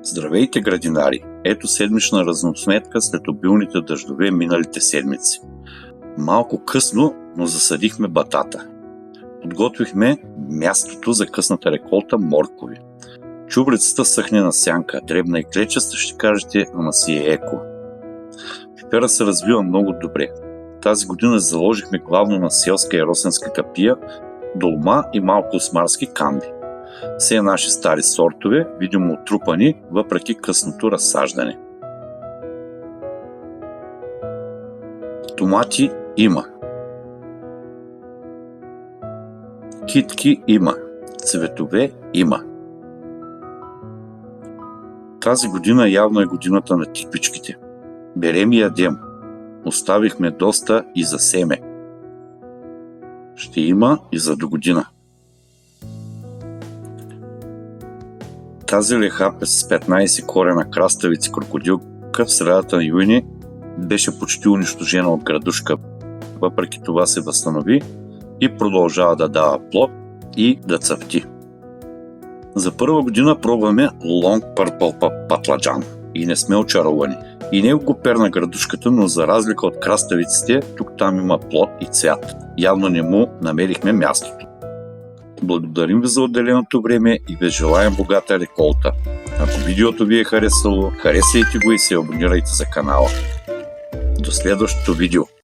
Здравейте, градинари! Ето седмична разносметка след обилните дъждове миналите седмици. Малко късно, но засадихме батата. Подготвихме мястото за късната реколта моркови. Чубрицата съхне на сянка, дребна и клечеста, ще кажете, ама си е еко. Пипера се развива много добре. Тази година заложихме главно на селска и росенска капия, долма и малко осмарски камби. Все наши стари сортове, видимо отрупани, въпреки късното разсаждане. Томати има. Китки има. Цветове има. Тази година явно е годината на типичките. Берем и ядем. Оставихме доста и за семе. Ще има и за догодина. Тази леха с 15 корена краставици крокодилка в средата на юни беше почти унищожена от градушка. Въпреки това се възстанови и продължава да дава плод и да цъфти. За първа година пробваме Long Purple патладжан и не сме очаровани. И не го перна градушката, но за разлика от краставиците, тук-там има плод и цвят. Явно не му намерихме мястото. Благодарим ви за отделеното време и ви желаем богата реколта. Ако видеото ви е харесало, харесайте го и се абонирайте за канала. До следващото видео!